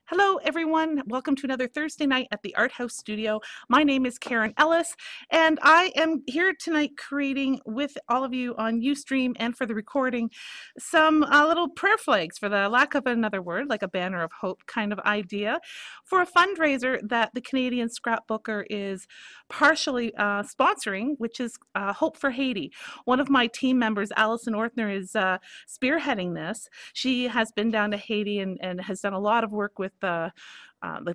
Hello, everyone. Welcome to another Thursday night at the Art House Studio. My name is Karen Ellis, and I am here tonight creating with all of you on Ustream and for the recording some little prayer flags, for the lack of another word, like a banner of hope kind of idea, for a fundraiser that the Canadian Scrapbooker is partially sponsoring, which is Hope for Haiti. One of my team members, Allison Orthner, is spearheading this. She has been down to Haiti and has done a lot of work with the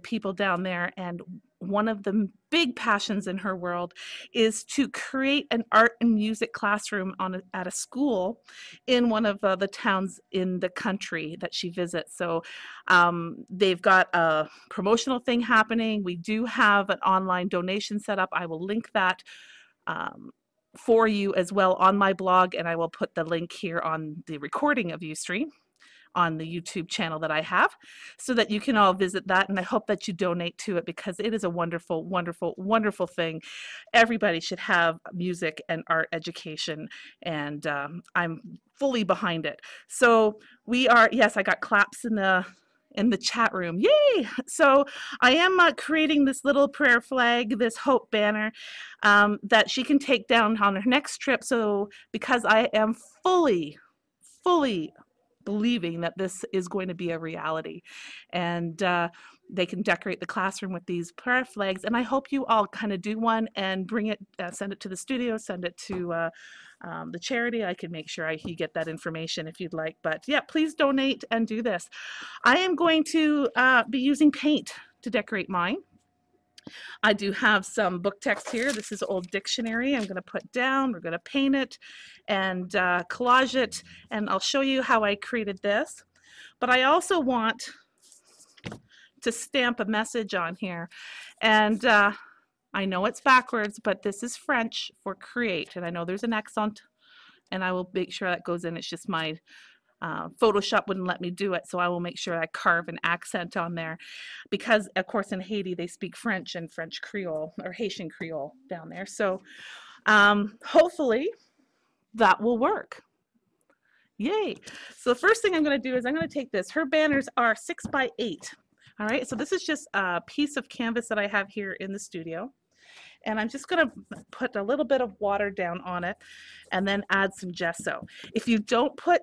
people down there, and one of the big passions in her world is to create an art and music classroom at a school in one of the towns in the country that she visits. So they've got a promotional thing happening. We do have an online donation set up. I will link that for you as well on my blog, and I will put the link here on the recording of Ustream on the YouTube channel that I have, so that you can all visit that, and I hope that you donate to it, because it is a wonderful, wonderful, wonderful thing. Everybody should have music and art education, and I'm fully behind it. So we are, yes, I got claps in the chat room. Yay! So I am creating this little prayer flag, this hope banner that she can take down on her next trip. So because I am fully believing that this is going to be a reality, and they can decorate the classroom with these prayer flags, and I hope you all kind of do one and bring it, send it to the studio, send it to the charity. I can make sure you get that information if you'd like, but yeah, please donate and do this. I am going to be using paint to decorate mine. I do have some book text here. This is old dictionary I'm going to put down. We're going to paint it and collage it, and I'll show you how I created this. But I also want to stamp a message on here, and I know it's backwards, but this is French for create, and I know there's an accent, and I will make sure that goes in. It's just my Photoshop wouldn't let me do it, so I will make sure I carve an accent on there, because of course in Haiti they speak French and French Creole, or Haitian Creole down there. So hopefully that will work. Yay! So the first thing I'm going to do is I'm going to take this. Her banners are 6 by 8. All right, so this is just a piece of canvas that I have here in the studio, and I'm just going to put a little bit of water down on it and then add some gesso. If you don't put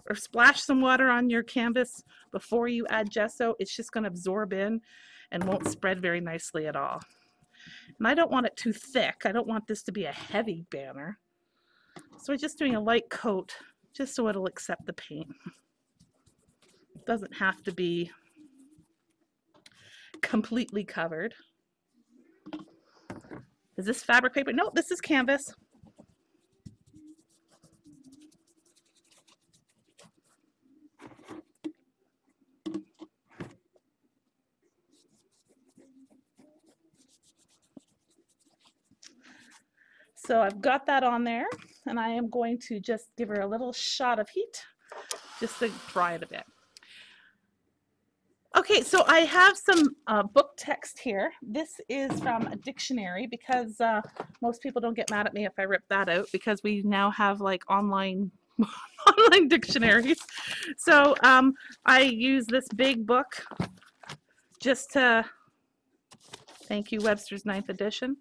or splash some water on your canvas before you add gesso, it's just going to absorb in and won't spread very nicely at all. And I don't want it too thick. I don't want this to be a heavy banner. So I'm just doing a light coat just so it'll accept the paint. It doesn't have to be completely covered. Is this fabric paper? No, this is canvas. So I've got that on there, and I am going to just give her a little shot of heat just to dry it a bit. Okay, so I have some book text here. This is from a dictionary, because most people don't get mad at me if I rip that out, because we now have like online dictionaries. So I use this big book just to, thank you Webster's 9th edition,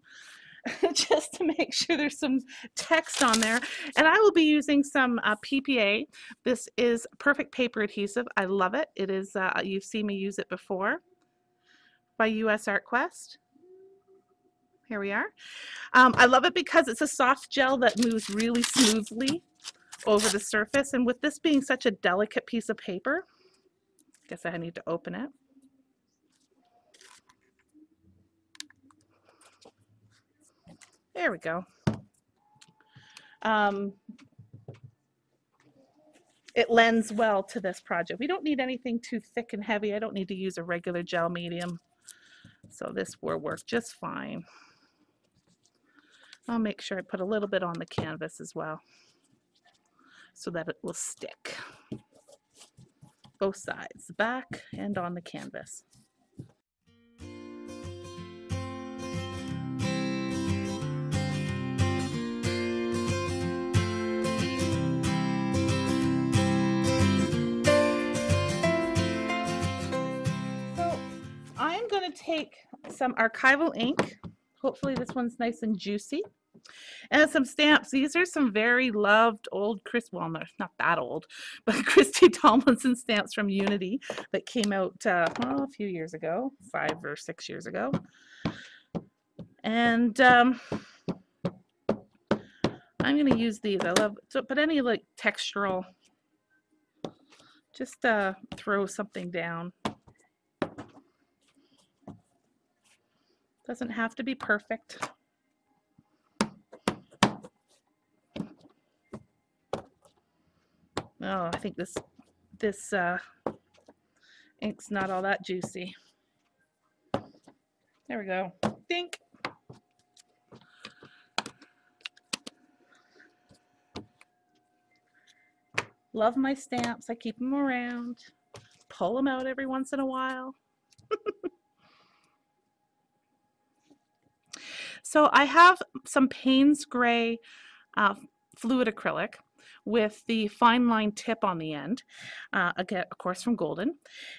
just to make sure there's some text on there. And I will be using some PPA. This is perfect paper adhesive. I love it. It is, you've seen me use it before, by US Art Quest. Here we are. I love it because it's a soft gel that moves really smoothly over the surface. And with this being such a delicate piece of paper, I guess I need to open it. There we go. It lends well to this project. We don't need anything too thick and heavy. I don't need to use a regular gel medium. So this will work just fine. I'll make sure I put a little bit on the canvas as well, so that it will stick. Both sides, the back and on the canvas. going to take some archival ink. Hopefully this one's nice and juicy. And some stamps. These are some very loved old well, not that old, but Christy Tomlinson stamps from Unity that came out a few years ago, 5 or 6 years ago. And I'm going to use these. I love, but any like textural, just throw something down. Doesn't have to be perfect. Oh, I think this ink's not all that juicy. There we go. Dink. Love my stamps. I keep them around. Pull them out every once in a while. So I have some Payne's Gray fluid acrylic with the Fineline tip on the end, again, of course, from Golden.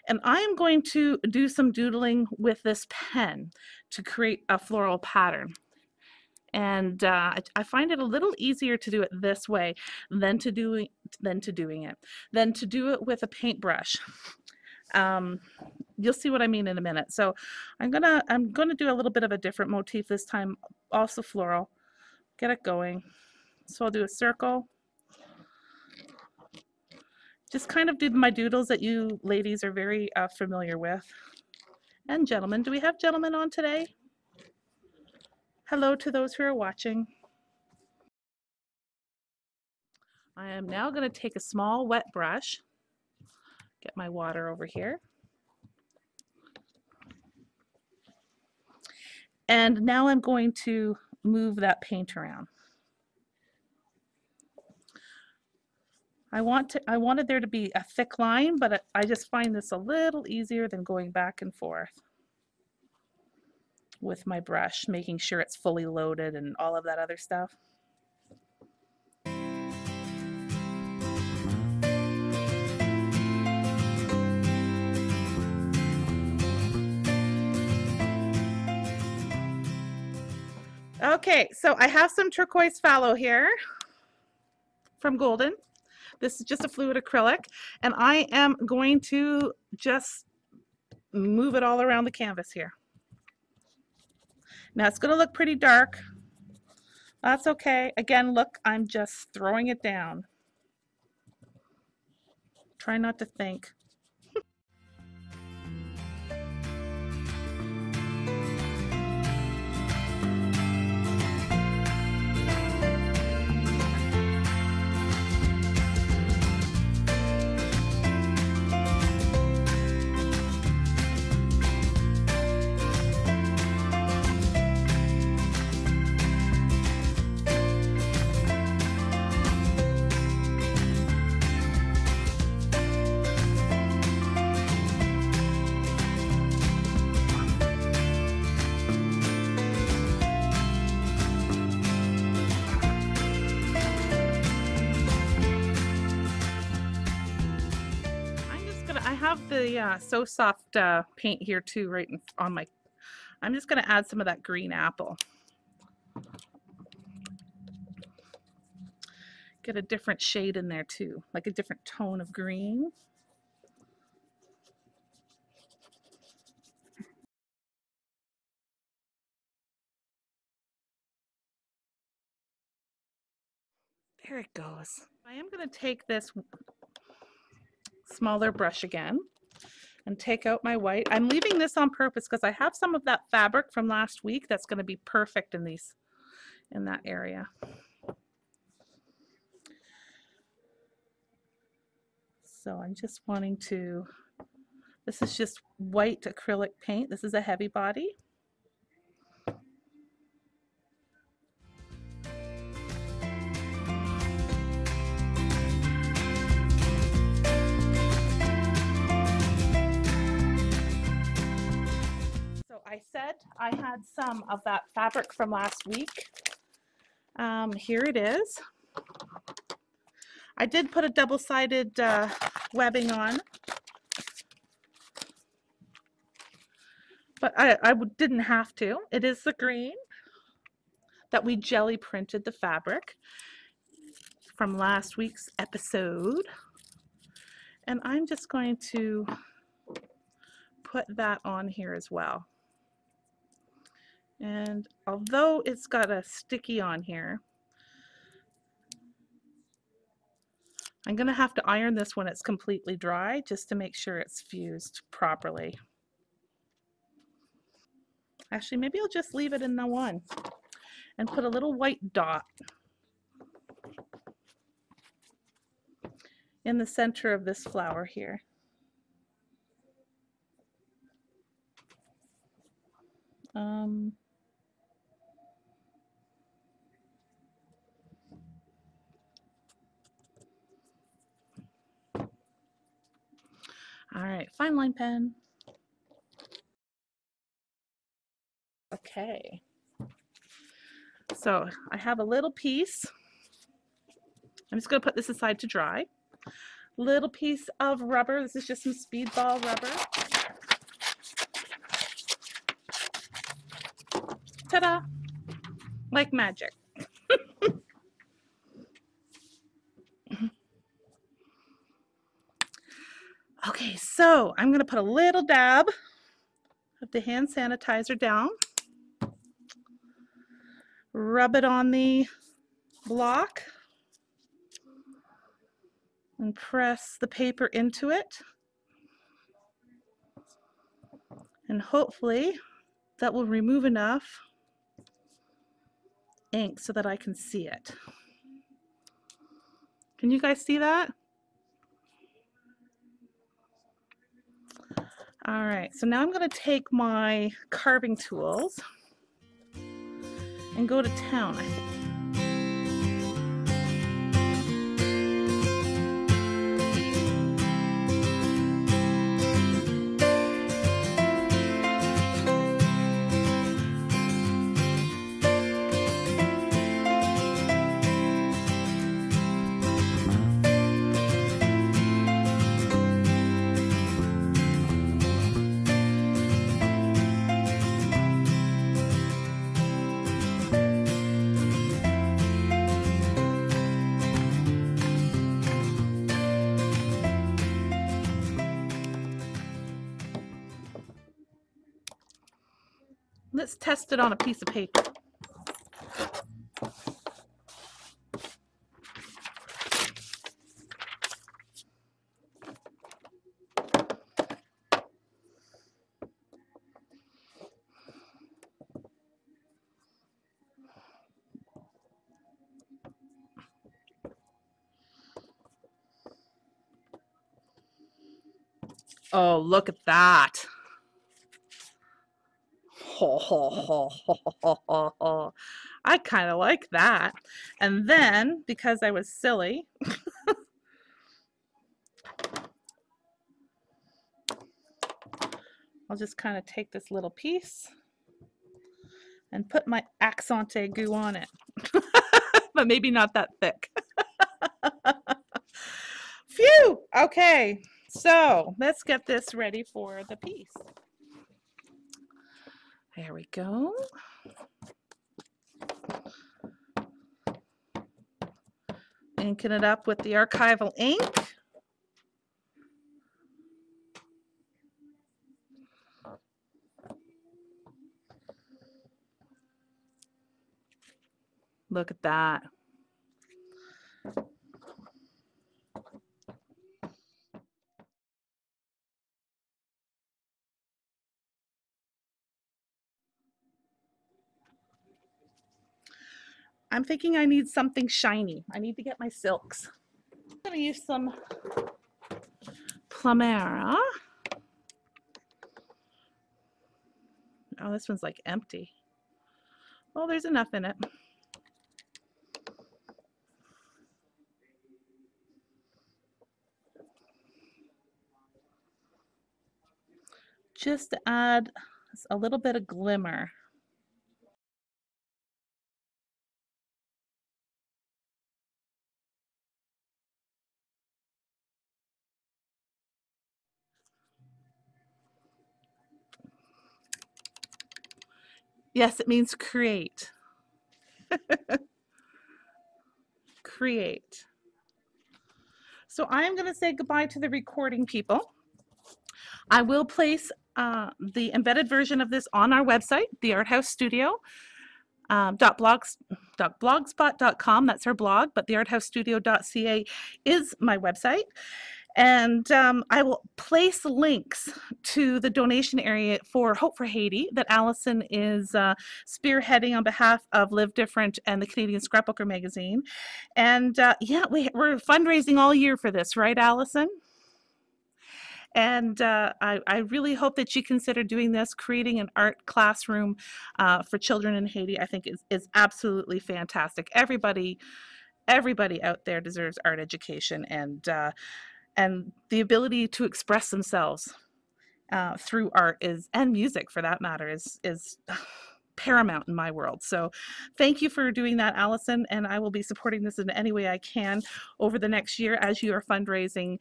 And I am going to do some doodling with this pen to create a floral pattern. And I find it a little easier to do it this way than to do it with a paintbrush. You'll see what I mean in a minute. So I'm gonna do a little bit of a different motif this time, also floral. Get it going. So I'll do a circle. Just kind of do my doodles that you ladies are very familiar with. And gentlemen, do we have gentlemen on today? Hello to those who are watching. I am now going to take a small wet brush, get my water over here. And now I'm going to move that paint around. I wanted there to be a thick line, but I just find this a little easier than going back and forth with my brush, making sure it's fully loaded and all of that other stuff. Okay, so I have some turquoise phthalo here from Golden. This is just a fluid acrylic, and I am going to just move it all around the canvas here. Now it's going to look pretty dark. That's okay. Again, look, I'm just throwing it down. Try not to think. The So Soft paint here too, right on my, I'm just going to add some of that green apple. Get a different shade in there too, like a different tone of green. There it goes. I am going to take this smaller brush again and take out my white. I'm leaving this on purpose because I have some of that fabric from last week that's going to be perfect in that area. So I'm just wanting to, this is just white acrylic paint. This is a heavy body. I said I had some of that fabric from last week. Here it is. I did put a double-sided webbing on, but I didn't have to. It is the green that we jelly printed the fabric from last week's episode. And I'm just going to put that on here as well. And although it's got a sticky on here, I'm going to have to iron this when it's completely dry just to make sure it's fused properly. Actually, maybe I'll just leave it in the one and put a little white dot in the center of this flower here. All right, fine line pen. Okay. So I have a little piece. I'm just going to put this aside to dry. Little piece of rubber. This is just some speedball rubber. Ta-da! Like magic. Okay, so I'm going to put a little dab of the hand sanitizer down. Rub it on the block and press the paper into it. And hopefully that will remove enough ink so that I can see it. Can you guys see that? All right, so now I'm going to take my carving tools and go to town, I think. Let's test it on a piece of paper. Oh, look at that. Ho, ho, ho, ho, ho, ho, ho. I kind of like that. And then, because I was silly, I'll just kind of take this little piece and put my accente goo on it. But maybe not that thick. Phew! Okay, so let's get this ready for the piece. There we go. Inking it up with the archival ink. Look at that. I'm thinking I need something shiny. I need to get my silks. I'm going to use some Plumera. Oh, this one's like empty. Oh, there's enough in it. Just to add a little bit of glimmer. Yes, it means create. Create. So I'm going to say goodbye to the recording people. I will place the embedded version of this on our website, the Art House Studio. .blogspot.com, that's our blog, but the arthousestudio.ca is my website. And I will place links to the donation area for Hope for Haiti that Allison is spearheading on behalf of Live Different and the Canadian Scrapbooker magazine. And yeah, we're fundraising all year for this, right, Allison? And I really hope that you consider doing this. Creating an art classroom for children in Haiti, I think is absolutely fantastic. Everybody out there deserves art education and the ability to express themselves through art and music for that matter is paramount in my world. So thank you for doing that, Allison, and I will be supporting this in any way I can over the next year as you are fundraising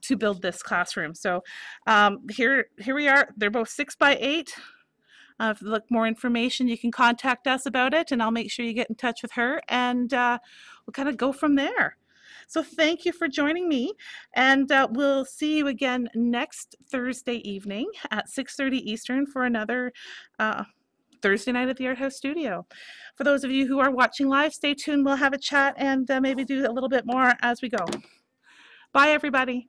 to build this classroom. So here we are. They're both 6x8. If you look more information, you can contact us about it, and I'll make sure you get in touch with her, and we'll kind of go from there. So thank you for joining me, and we'll see you again next Thursday evening at 6:30 Eastern for another Thursday night at the Art House Studio. For those of you who are watching live, stay tuned. We'll have a chat and maybe do a little bit more as we go. Bye, everybody.